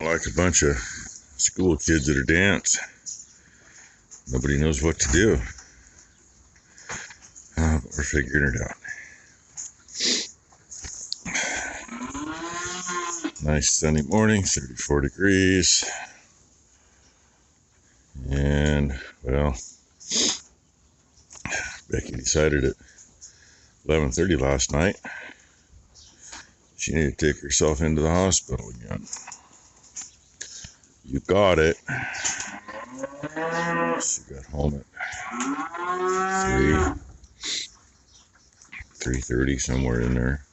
Like a bunch of school kids at a dance. Nobody knows what to do. But we're figuring it out. Nice sunny morning, 34 degrees. And, well, Becky decided at 11:30 last night she needed to take herself into the hospital again. You got it. She got home at 3:30, somewhere in there.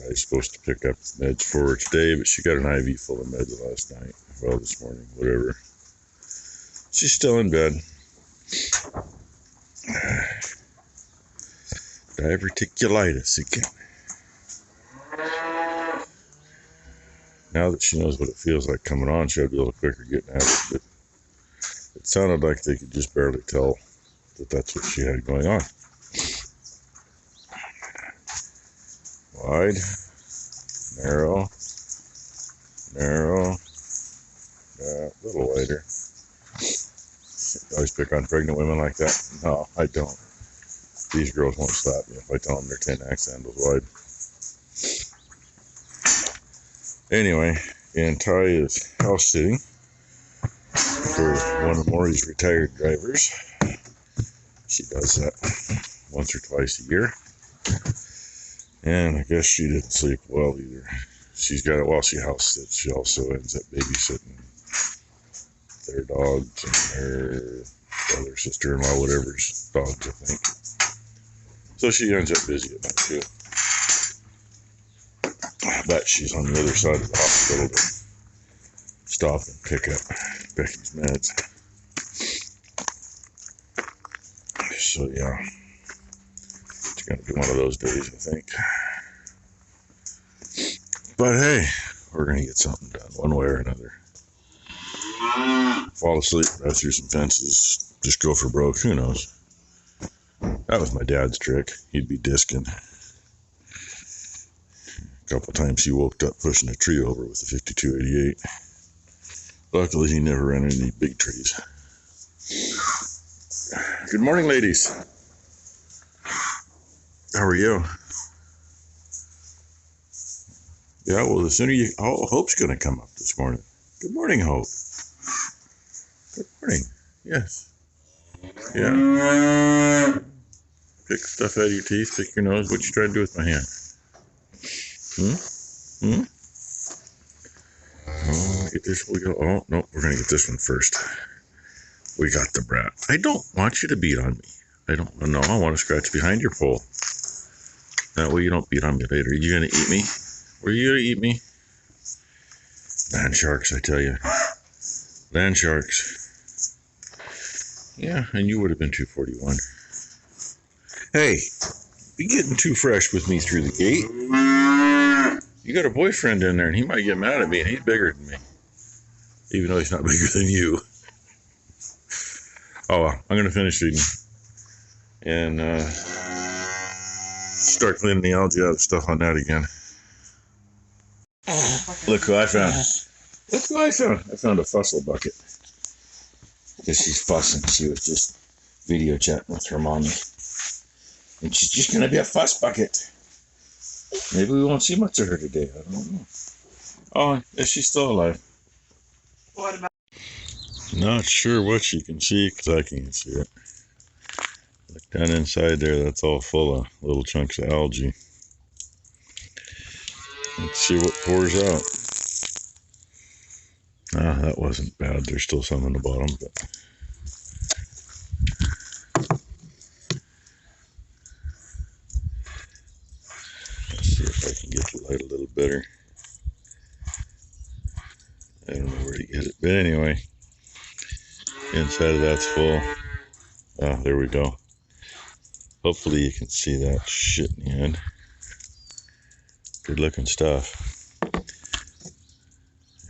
I was supposed to pick up meds for her today, but she got an IV full of meds last night. Well, this morning, whatever. She's still in bed. Diverticulitis again. Now that she knows what it feels like coming on, she'll be a little quicker getting at it. But it sounded like they could just barely tell that that's what she had going on. Wide, narrow, a little wider. I always pick on pregnant women like that. No, I don't. These girls won't slap me if I tell them they're 10 axe handles wide. Anyway, and Ty is house sitting for one of Maury's retired drivers. She does that once or twice a year. And I guess she didn't sleep well either. She's got it while she house sits. She also ends up babysitting their dogs and her brother, sister-in-law, whatever's dogs, I think. So she ends up busy at night too. I bet she's on the other side of the hospital to stop and pick up Becky's meds. So yeah, it's gonna be one of those days, I think. But hey, we're gonna get something done one way or another. Fall asleep, drive through some fences, just go for broke, who knows? That was my dad's trick. He'd be disking. A couple times he woke up pushing a tree over with a 5288. Luckily he never ran into any big trees. Good morning, ladies. How are you? Yeah, well, the sooner you... Oh, Hope's going to come up this morning. Good morning, Hope. Good morning. Yes. Yeah. Pick stuff out of your teeth, pick your nose. What you trying to do with my hand? Oh, get this. Oh, no, we're going to get this one first. We got the brat. I don't want you to beat on me. I want to scratch behind your pole. That way you don't beat on me later. Are you going to eat me? Were you going to eat me? Land sharks, I tell you. Land sharks. Yeah, and you would have been 241. Hey, be getting too fresh with me through the gate. You got a boyfriend in there, and he might get mad at me, and he's bigger than me. Even though he's not bigger than you. Oh, well, I'm going to finish eating. And start cleaning the algae out of stuff on that again. Look who I found. Look who I found. I found a fussel bucket. Because she's fussing. She was just video chatting with her mommy. And she's just going to be a fuss bucket. Maybe we won't see much of her today. I don't know. Oh, is she still alive? What about? Not sure what she can see because I can't see it. Look down inside there. That's all full of little chunks of algae. Let's see what pours out. Ah, that wasn't bad. There's still some in the bottom, but let's see if I can get the light a little better. I don't know where to get it, but anyway, inside of that's full. Ah, there we go. Hopefully you can see that shit in the end. Good looking stuff.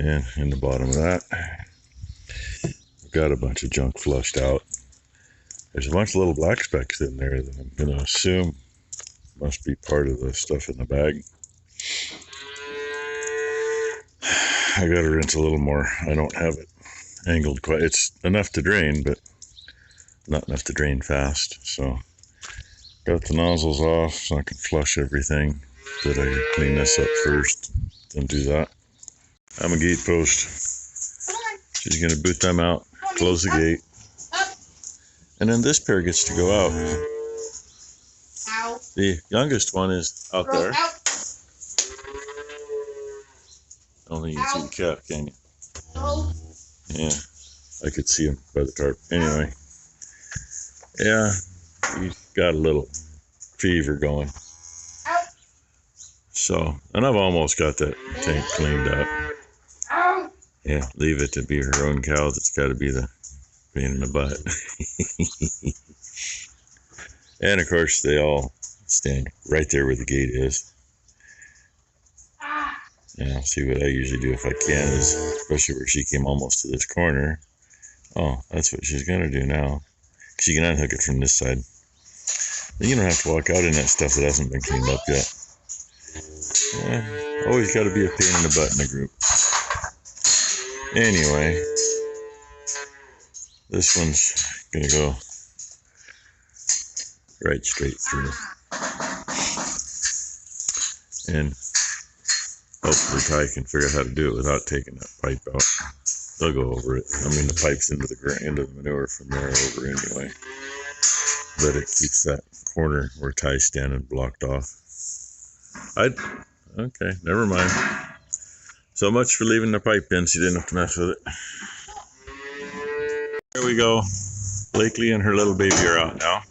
And in the bottom of that, I've got a bunch of junk flushed out. There's a bunch of little black specks in there that I'm going to assume must be part of the stuff in the bag. I gotta rinse a little more. I don't have it angled quite. It's enough to drain, but not enough to drain fast. So got the nozzles off so I can flush everything. But I gotta clean this up first, then do that. I'm a gate post. She's gonna boot them out, close the gate, and then this pair gets to go out. The youngest one is out there. I don't think you can see the cat, can you? No. Yeah, I could see him by the tarp. Anyway, yeah, he's got a little fever going. So, and I've almost got that tank cleaned up. Yeah, leave it to be her own cow. That's got to be the pain in the butt. And of course, they all stand right there where the gate is. Yeah, see what I usually do if I can is, especially where she came almost to this corner. Oh, that's what she's gonna do now. She can unhook it from this side. Then you don't have to walk out in that stuff that hasn't been cleaned up yet. Yeah, always got to be a pain in the butt in a group. Anyway, this one's gonna go right straight through, and hopefully Ty can figure out how to do it without taking that pipe out. They'll go over it. I mean, the pipe's into the manure from there over anyway, but it keeps that corner where Ty's standing blocked off. Okay, never mind. So much for leaving the pipe in, so you didn't have to mess with it. There we go. Blakely and her little baby are out now.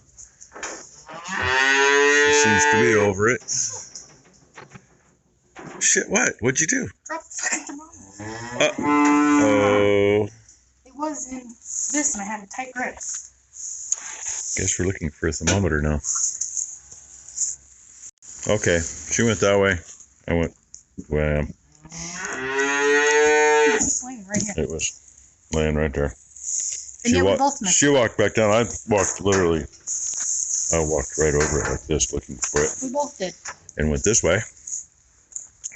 She seems to be over it. Shit, what? What'd you do? Drop the fucking thermometer. Uh-oh. It was in this and I had a tight grip. Guess we're looking for a thermometer now. Okay, she went that way. I went, well, It was laying right here. it was laying right there. And yet we both missed She walked back down. I walked right over it like this looking for it. We both did. And went this way.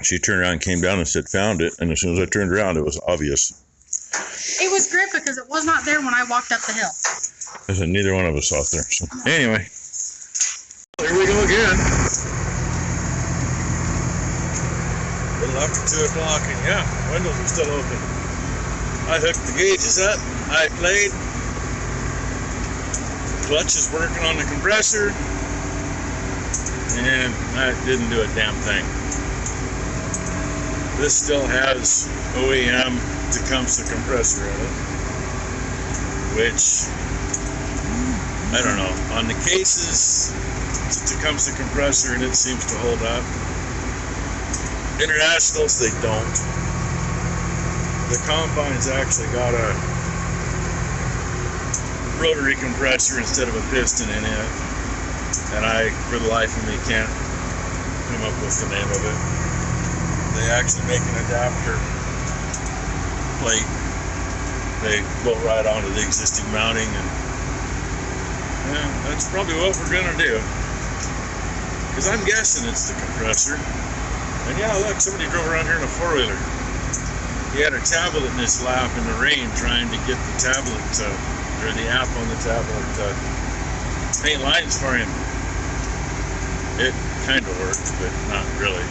She turned around, came down and said, found it. And as soon as I turned around, it was obvious. It was great because it was not there when I walked up the hill. I said, neither one of us out there. So anyway, there we go again. A little after 2 o'clock, and yeah, windows are still open. I hooked the gauges up. I played. Clutch is working on the compressor, and that didn't do a damn thing. This still has OEM Tecumseh compressor in it, which, I don't know, on the cases, it's a Tecumseh compressor and it seems to hold up. Internationals, they don't. The Combine's actually got a rotary compressor instead of a piston in it, and I, for the life of me, can't come up with the name of it. They actually make an adapter plate. They go right onto the existing mounting, and yeah, that's probably what we're gonna do. Because I'm guessing it's the compressor. And yeah, look, somebody drove around here in a four-wheeler. He had a tablet in his lap in the rain, trying to get the tablet or the app on the tablet to paint lines for him. It kind of worked, but not really.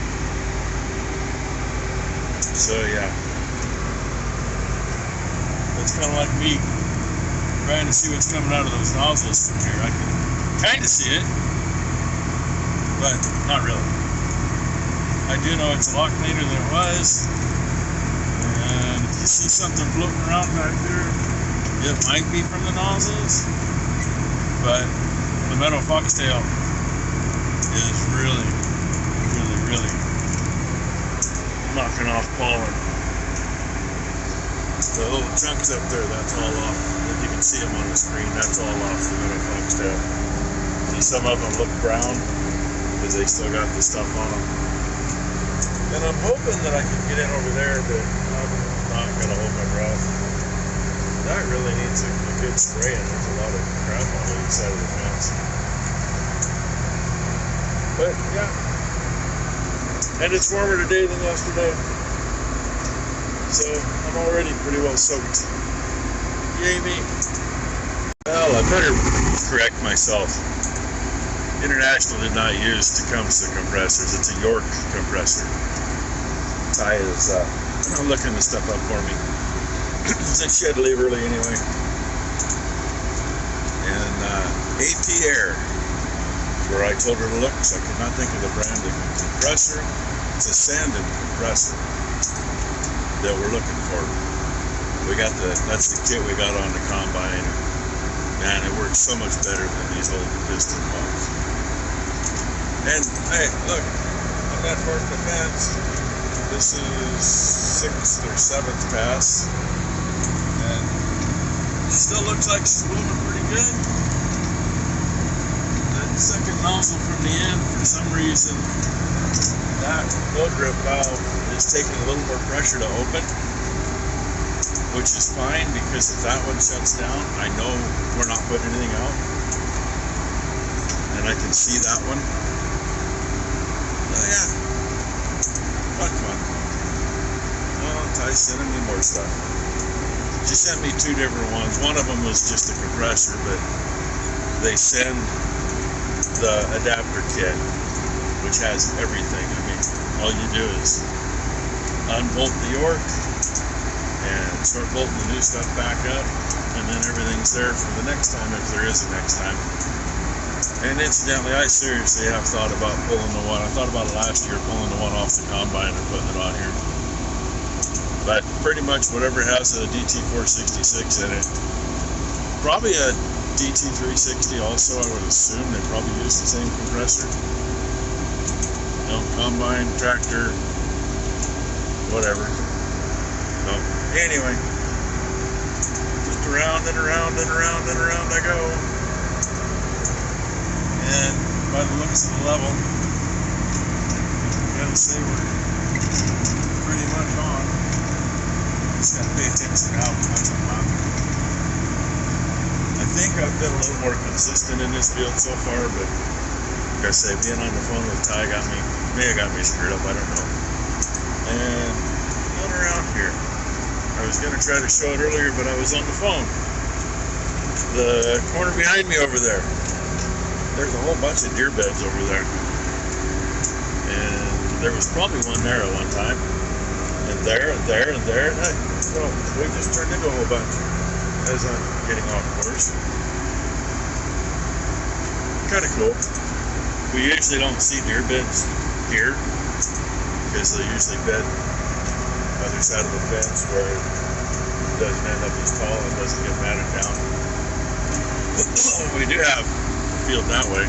So yeah, it's kind of like me trying to see what's coming out of those nozzles from here. I can kind of see it, but not really. I do know it's a lot cleaner than it was, and if you see something floating around back there, it might be from the nozzles, but the metal foxtail is really knocking off pollen. The little chunks up there, that's all off. If you can see them on the screen, that's all off the metal foxtail. See, some of them look brown because they still got the stuff on them. And I'm hoping that I can get in over there, but I'm not going to hold my breath. That really needs a good spray, and there's a lot of crap on the inside of the fence. But yeah, and it's warmer today than yesterday. So I'm already pretty well soaked. Yay me. Well, I better correct myself. International did not use Tecumseh compressors. It's a York compressor. Ty is looking this stuff up for me. Since she had to leave early anyway. And AP Air, where I told her to look, because I could not think of the brand of compressor. It's a sanded compressor that we're looking for. That's the kit we got on the combine. Man, it works so much better than these old piston pumps. And hey, look, I'm at Fort Defense. This is 6th or 7th pass, and it still looks like she's moving pretty good. That second nozzle from the end, for some reason, that low grip valve is taking a little more pressure to open, which is fine, because if that one shuts down, I know we're not putting anything out, and I can see that one. Oh yeah, fun. Oh, Ty's sending me more stuff. She sent me 2 different ones. One of them was just a compressor, but they send the adapter kit, which has everything. I mean, all you do is unbolt the York and start bolting the new stuff back up, and then everything's there for the next time, if there is a next time. And incidentally, I seriously have thought about pulling the one. I thought about it last year, pulling the one off the combine and putting it on here. But pretty much whatever has a DT466 in it, probably a DT360 also, I would assume. They probably use the same compressor. You know, combine, tractor, whatever. So, anyway, just around and around and around and around I go. And by the looks of the level, I gotta say we're pretty much on. Just gotta pay attention to how much I'm on. I think I've been a little more consistent in this field so far, but like I say, being on the phone with Ty may have got me screwed up, I don't know. And going around here. I was gonna try to show it earlier, but I was on the phone. The corner behind me over there, there's a whole bunch of deer beds over there. And there was probably one there at one time. And there, and there, and there. And so we just turned into a whole bunch as I'm getting off course. Kind of cool. We usually don't see deer beds here, because they usually bed other side of the fence where it doesn't end up as tall and doesn't get matted down. We do have field that way,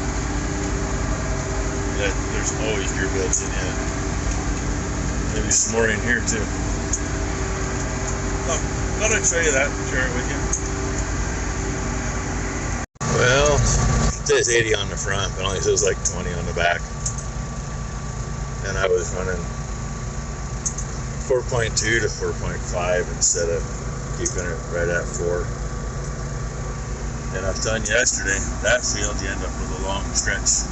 that there's always deer beds in it. Maybe some more in here too. Oh, thought I'd show you that, share it with you. Well, it says 80 on the front, but only says like 20 on the back. And I was running 4.2 to 4.5 instead of keeping it right at 4. And I was telling you yesterday, that field you end up with a long stretch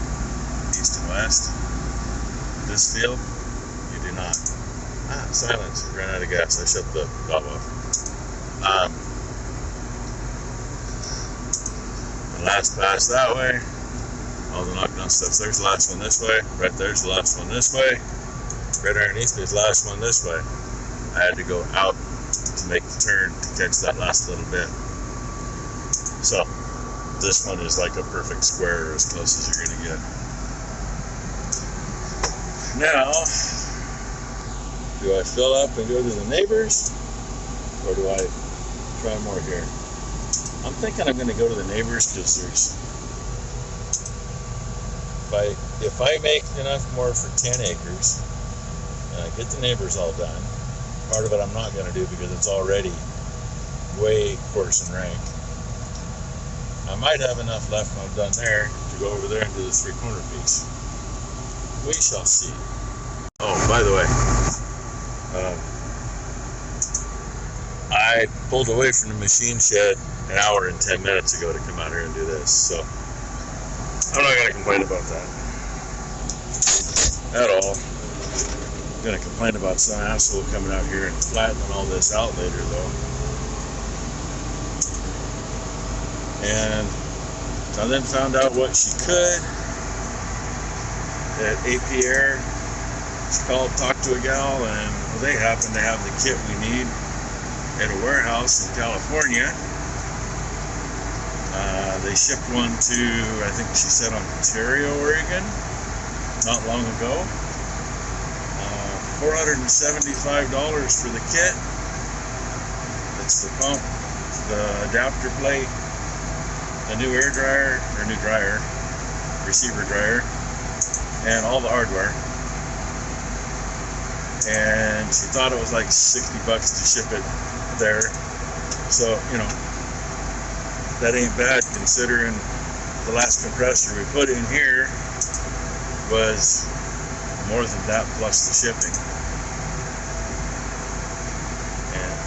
east and west. This field, you do not. Silence, ran out of gas. I shut the valve off. The last pass that way, all the knockdown stuff. There's the last one this way, right there's the last one this way, right underneath me is the last one this way. I had to go out to make the turn to catch that last little bit. So, this one is like a perfect square, as close as you're going to get. Now, do I fill up and go to the neighbors, or do I try more here? I'm thinking I'm going to go to the neighbors, because if I make enough more for 10 acres, and I get the neighbors all done, part of it I'm not going to do because it's already way coarse and rank. I might have enough left when I'm done there to go over there and do the 3-corner piece. We shall see. Oh, by the way, I pulled away from the machine shed an hour and 10 minutes ago to come out here and do this, so I'm not going to complain about that at all. gonna complain about some asshole coming out here and flattening all this out later, though. And I then found out what she could at AP Air. She called, talked to a gal, and well, they happen to have the kit we need at a warehouse in California. They shipped one to, I think she said, Ontario, Oregon, not long ago. $475 for the kit. That's the pump, the adapter plate, a new air dryer, or new dryer, receiver dryer, and all the hardware. And she thought it was like $60 to ship it there. So, you know, that ain't bad considering the last compressor we put in here was more than that plus the shipping. And,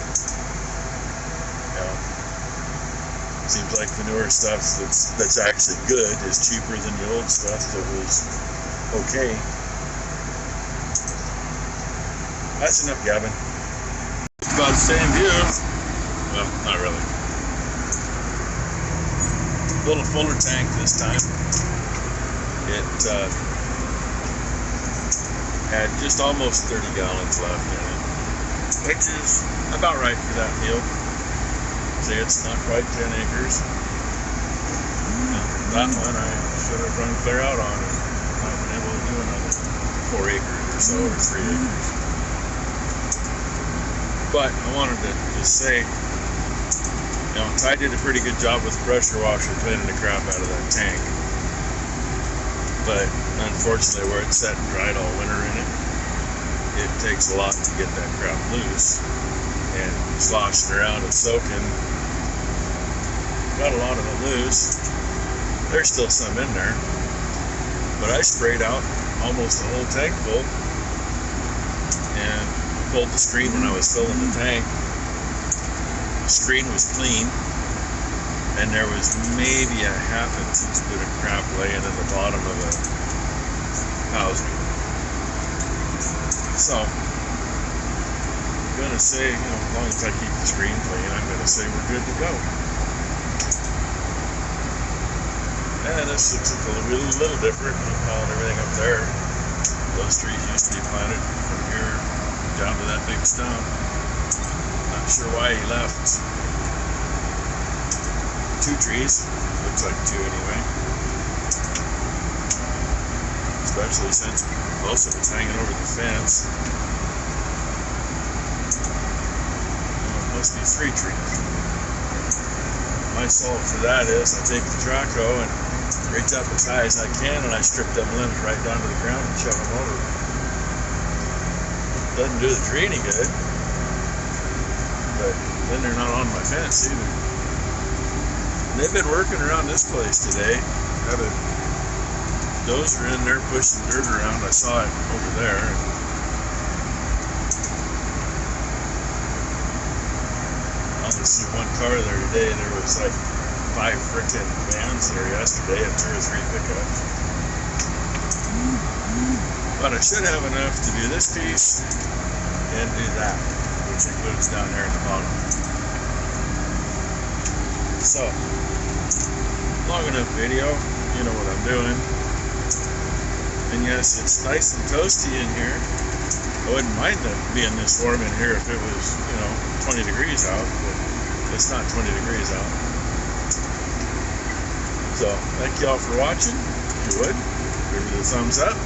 you know, seems like the newer stuff that's actually good is cheaper than the old stuff that was okay. That's enough gabbing. It's about the same view. Well, not really. A little fuller tank this time. It had just almost 30 gallons left in it, which is about right for that field. See, it's not quite 10 acres. That one I should have run clear out on and I've been able to do another 4 acres or so, or 3 acres. But I wanted to just say, you know, Ty did a pretty good job with the pressure washer cleaning the crap out of that tank. But unfortunately, where it's sat and dried all winter in it, it takes a lot to get that crap loose. And sloshing around and soaking, got a lot of it loose. There's still some in there. But I sprayed out almost the whole tank full and pulled the screen when I was filling the tank. The screen was clean, and there was maybe a half-inch bit of crap laying in the bottom of the housing. So, I'm gonna say, you know, as long as I keep the screen clean, I'm gonna say we're good to go. And this looks a little different. I'm piling everything up there. Those trees used to be planted from here down to that big stump. Not sure why he left 2 trees. Looks like 2 anyway. Especially since most of it's hanging over the fence. Well, it must be 3 trees. My solve for that is I take the traco and reach up as high as I can and I strip them limbs right down to the ground and shove them over. Doesn't do the tree any good. But then they're not on my fence either. And they've been working around this place today. Got a dozer in there pushing dirt around. I saw it over there. I only see one car there today. There was like 5 frickin' vans there yesterday and 2 or 3 pickups. But I should have enough to do this piece and do that, which includes down there at the bottom. So, long enough video, you know what I'm doing. And yes, it's nice and toasty in here. I wouldn't mind it being this warm in here if it was, you know, 20 degrees out, but it's not 20 degrees out. So, thank you all for watching. If you would, give me the thumbs up.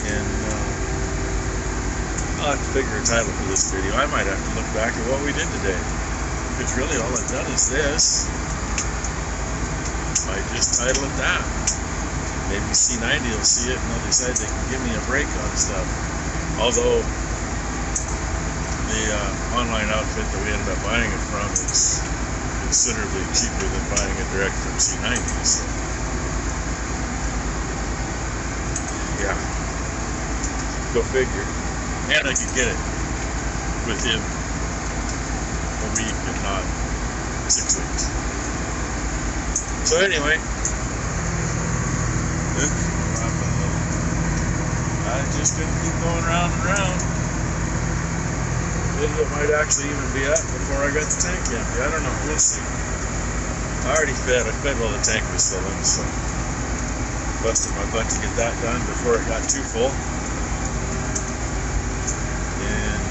And I'll have to figure a title for this video. I might have to look back at what we did today. Because really all I've done is this. Might just title it that. Maybe Sea90 will see it and they'll decide they can give me a break on stuff. Although the online outfit that we ended up buying it from is considerably cheaper than buying it direct from Sea90. So yeah. Go figure. And I could get it within a week, if not 6 weeks. So anyway, I'm just gonna keep going round and round. Maybe it might actually even be up before I got the tank empty. I don't know. We'll see. I already fed. I fed while the tank was still in, so busted my butt to get that done before it got too full. And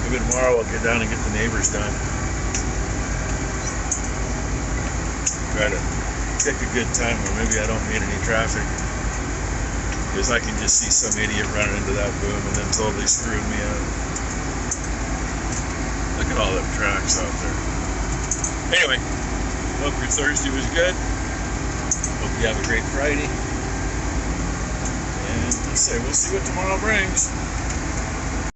maybe tomorrow I'll get down and get the neighbors done. Try to pick a good time where maybe I don't meet any traffic, because I can just see some idiot running into that boom and then totally screwing me up. Look at all them tracks out there. Anyway, hope your Thursday was good. Hope you have a great Friday. And let's say we'll see what tomorrow brings.